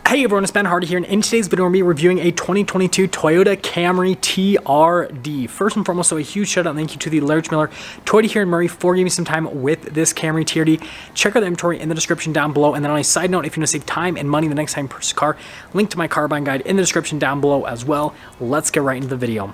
Hey everyone, it's Ben Hardy here, and in today's video we're going to be reviewing a 2022 Toyota Camry TRD. First and foremost, so a huge shout out and thank you to the Larry Miller Toyota here in Murray for giving me some time with this Camry TRD. Check out the inventory in the description down below, and then on a side note, if you want to save time and money the next time you purchase a car, link to my car buying guide in the description down below as well. Let's get right into the video.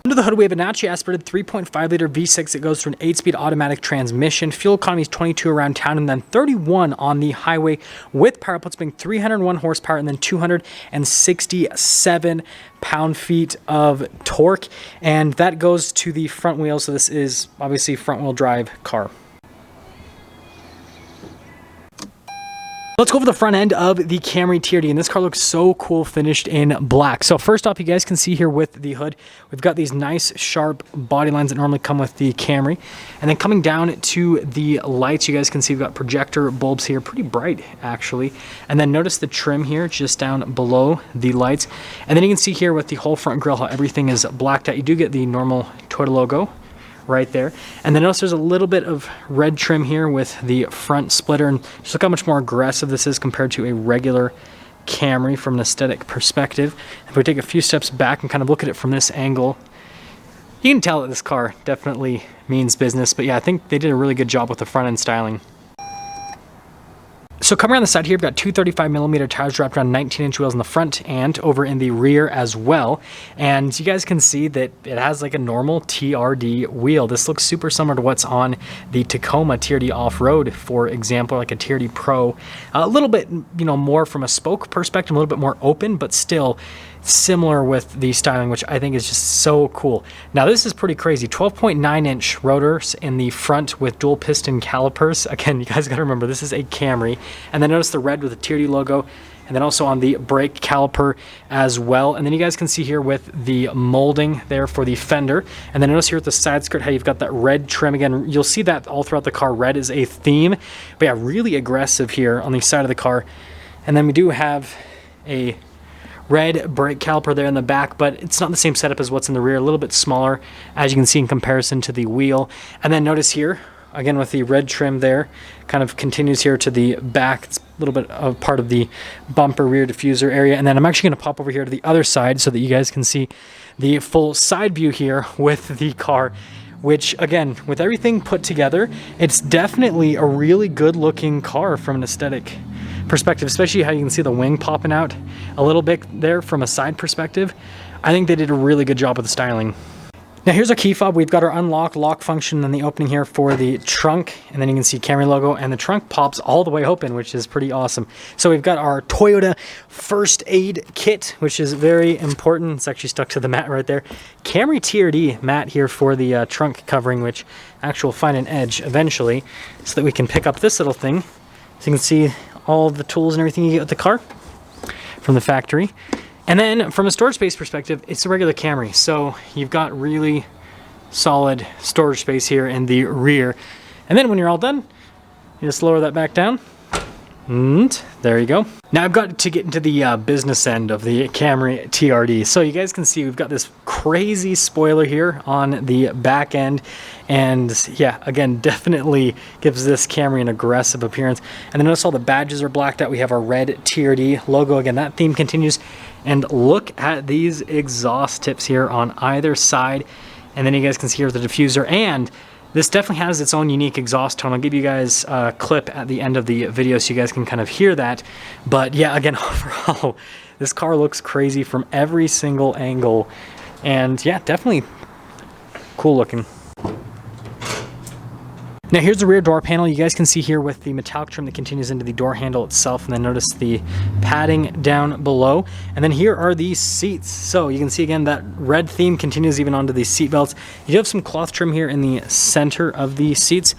Under the hood, we have a naturally aspirated 3.5 liter V6 that goes through an 8-speed automatic transmission. Fuel economy is 22 around town and then 31 on the highway, with power outputs being 301 horsepower and then 267 pound-feet of torque. And that goes to the front wheel, so this is obviously front-wheel drive car. Let's go over the front end of the Camry TRD, and this car looks so cool finished in black. So first off, you guys can see here with the hood, we've got these nice sharp body lines that normally come with the Camry. And then coming down to the lights, you guys can see we've got projector bulbs here, pretty bright actually. And then notice the trim here just down below the lights. And then you can see here with the whole front grille how everything is blacked out. You do get the normal Toyota logo right there, and then notice there's a little bit of red trim here with the front splitter, and just look how much more aggressive this is compared to a regular Camry from an aesthetic perspective. If we take a few steps back and kind of look at it from this angle, you can tell that this car definitely means business. But yeah, I think they did a really good job with the front end styling. So coming around the side here, we've got two 35mm tires wrapped around 19-inch wheels in the front and over in the rear as well. And you guys can see that it has like a normal TRD wheel. This looks super similar to what's on the Tacoma TRD off-road, for example, like a TRD Pro. A little bit, more from a spoke perspective, a little bit more open, but still similar with the styling, which I think is just so cool. Now this is pretty crazy. 12.9-inch rotors in the front with dual piston calipers. Again, you guys got to remember this is a Camry. And then notice the red with the TRD logo, and then also on the brake caliper as well. And then you guys can see here with the molding there for the fender. And then notice here with the side skirt how you've got that red trim. Again, you'll see that all throughout the car. Red is a theme, but yeah, really aggressive here on the side of the car. And then we do have a red brake caliper there in the back, but it's not the same setup as what's in the rear. A little bit smaller, as you can see in comparison to the wheel. And then notice here, again with the red trim there, kind of continues here to the back. It's a little bit of part of the bumper rear diffuser area. And then I'm actually going to pop over here to the other side so that you guys can see the full side view here with the car, which again, with everything put together, it's definitely a really good looking car from an aesthetic perspective, especially how you can see the wing popping out a little bit there from a side perspective. I think they did a really good job with the styling. Now here's our key fob. We've got our unlock lock function in the opening here for the trunk, and then you can see Camry logo, and the trunk pops all the way open, which is pretty awesome. So we've got our Toyota first aid kit, which is very important. It's actually stuck to the mat right there. Camry TRD mat here for the trunk covering, which actually will find an edge eventually so that we can pick up this little thing. So you can see all the tools and everything you get with the car from the factory. And then from a storage space perspective, it's a regular Camry. So you've got really solid storage space here in the rear. And then when you're all done, you just lower that back down. And there you go. Now I've got to get into the business end of the Camry TRD. So you guys can see we've got this crazy spoiler here on the back end. And yeah, again, definitely gives this Camry an aggressive appearance. And then notice all the badges are blacked out. We have our red TRD logo. Again, that theme continues. And look at these exhaust tips here on either side. And then you guys can see here the diffuser, and this definitely has its own unique exhaust tone. I'll give you guys a clip at the end of the video so you guys can kind of hear that. But yeah, again, overall, this car looks crazy from every single angle. And yeah, definitely cool looking. Now here's the rear door panel. You guys can see here with the metallic trim that continues into the door handle itself, and then notice the padding down below. And then here are these seats. So you can see again that red theme continues even onto these seat belts. You do have some cloth trim here in the center of the seats.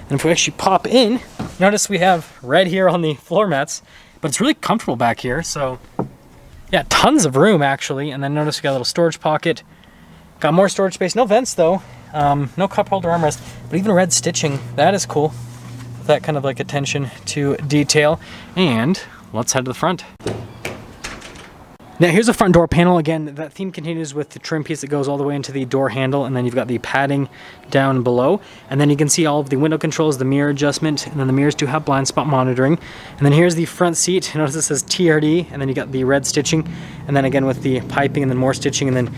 And if we actually pop in, notice we have red here on the floor mats, but it's really comfortable back here. So yeah, tons of room actually. And then notice we got a little storage pocket. Got more storage space, no vents though. No cup holder armrest, but even red stitching, that is cool. That kind of like attention to detail. And let's head to the front. Now here's a front door panel. Again, that theme continues with the trim piece that goes all the way into the door handle, and then you've got the padding down below. And then you can see all of the window controls, the mirror adjustment, and then the mirrors do have blind spot monitoring. And then here's the front seat. Notice this says TRD, and then you got the red stitching, and then again with the piping, and then more stitching, and then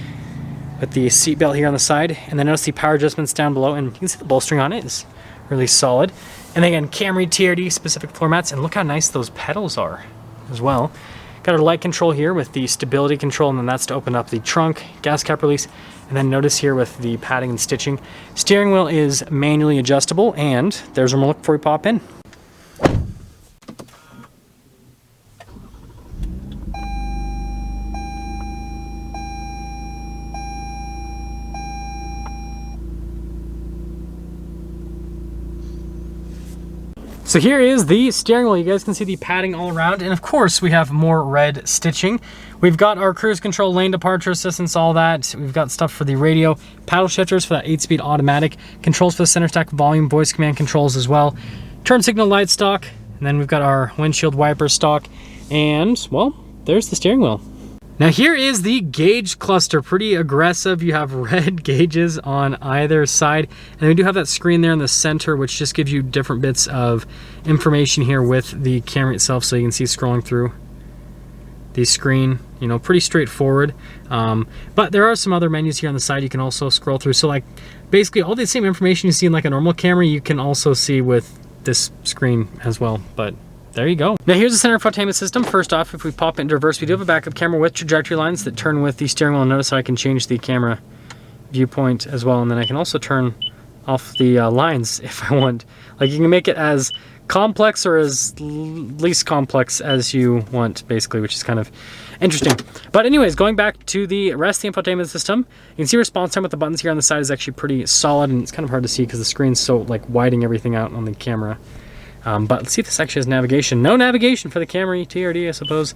with the seat belt here on the side. And then notice the power adjustments down below, and you can see the bolstering on it is really solid. And again, Camry TRD specific floor mats, and look how nice those pedals are as well. Got our light control here with the stability control, and then that's to open up the trunk, gas cap release, and then notice here with the padding and stitching. Steering wheel is manually adjustable, and there's a remote before we pop in. So here is the steering wheel. You guys can see the padding all around, and of course we have more red stitching. We've got our cruise control, lane departure assistance, all that. We've got stuff for the radio, paddle shifters for that 8-speed automatic, controls for the center stack, volume, voice command controls as well, turn signal light stock, and then we've got our windshield wiper stock, and well, there's the steering wheel. Now here is the gauge cluster, pretty aggressive. You have red gauges on either side, and we do have that screen there in the center, which just gives you different bits of information here with the Camry itself, so you can see scrolling through the screen, you know, pretty straightforward. But there are some other menus here on the side you can also scroll through. So like basically all the same information you see in like a normal Camry, you can also see with this screen as well, but there you go. Now here's the center infotainment system. First off, if we pop it into reverse, we do have a backup camera with trajectory lines that turn with the steering wheel. Notice how I can change the camera viewpoint as well, and then I can also turn off the lines if I want. Like you can make it as complex or as least complex as you want, basically, which is kind of interesting. But anyways, going back to the rest of the infotainment system, you can see response time with the buttons here on the side is actually pretty solid, and it's kind of hard to see because the screen's so like widening everything out on the camera. But let's see if this actually has navigation. No navigation for the Camry TRD, I suppose.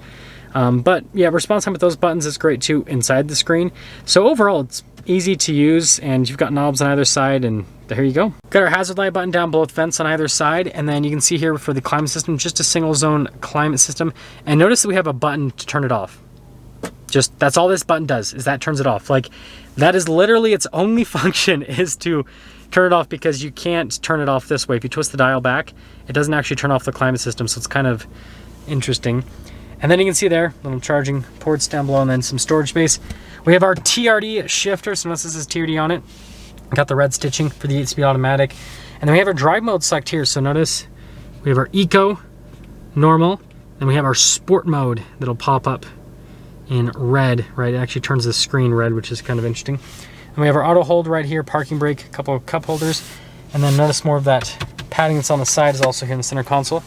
But yeah, response time with those buttons is great too inside the screen. So overall, it's easy to use, and you've got knobs on either side, and there you go. Got our hazard light button down below the fence on either side, and then you can see here for the climate system, just a single zone climate system. And notice that we have a button to turn it off. Just, that's all this button does, is that turns it off. Like, that is literally its only function, is to turn it off, because you can't turn it off this way. If you twist the dial back, it doesn't actually turn off the climate system, so it's kind of interesting. And then you can see there, little charging ports down below, and then some storage space. We have our TRD shifter, so notice this is TRD on it. Got the red stitching for the 8-speed automatic. And then we have our drive mode select here, so notice we have our Eco, Normal, and we have our Sport mode that'll pop up in red, right? It actually turns the screen red, which is kind of interesting. And we have our auto hold right here, parking brake, a couple of cup holders, and then notice more of that padding that's on the side is also here in the center console.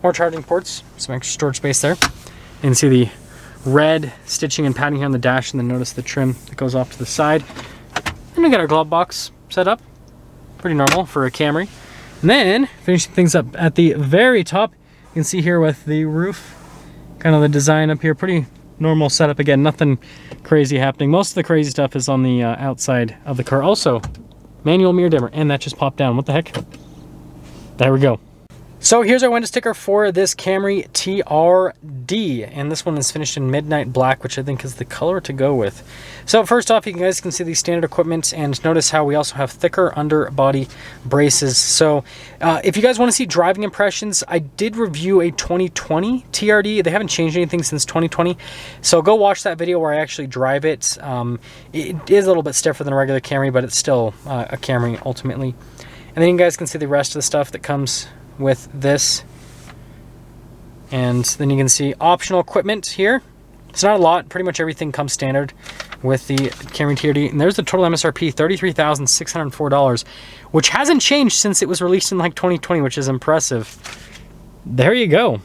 More charging ports, some extra storage space there. You can see the red stitching and padding here on the dash, and then notice the trim that goes off to the side. And we got our glove box set up, pretty normal for a Camry. And then finishing things up at the very top, you can see here with the roof, kind of the design up here, pretty normal setup. Again, nothing crazy happening. Most of the crazy stuff is on the outside of the car. Also, manual mirror dimmer, and that just popped down. What the heck? There we go. So here's our window sticker for this Camry TRD, and this one is finished in midnight black, which I think is the color to go with. So first off, you guys can see the standard equipment, and notice how we also have thicker underbody braces. So if you guys want to see driving impressions, I did review a 2020 TRD. They haven't changed anything since 2020, so go watch that video where I actually drive it. It is a little bit stiffer than a regular Camry, but it's still a Camry ultimately. And then you guys can see the rest of the stuff that comes with this, and then you can see optional equipment here. It's not a lot, pretty much everything comes standard with the Camry TRD, and there's the total MSRP, $33,604, which hasn't changed since it was released in like 2020, which is impressive. There you go.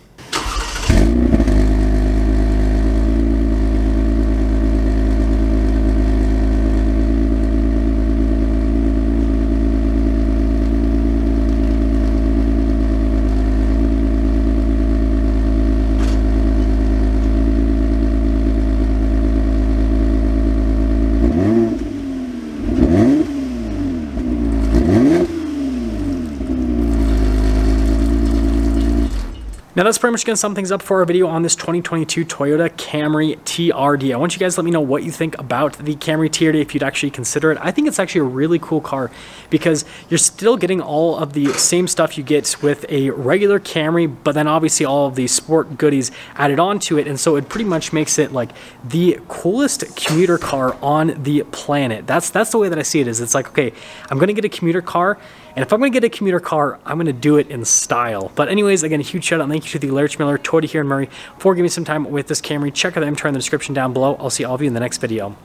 Now that's pretty much going to sum things up for our video on this 2022 Toyota Camry TRD. I want you guys to let me know what you think about the Camry TRD, if you'd actually consider it. I think it's actually a really cool car because you're still getting all of the same stuff you get with a regular Camry, but then obviously all of the sport goodies added onto it, and so it pretty much makes it like the coolest commuter car on the planet. That's the way that I see it. Is it's like, okay, I'm going to get a commuter car, and if I'm going to get a commuter car, I'm going to do it in style. But anyways, again, a huge shout out and thank you to the Larry Miller Toyota here in Murray for giving me some time with this Camry. Check out the inventory in the description down below. I'll see all of you in the next video.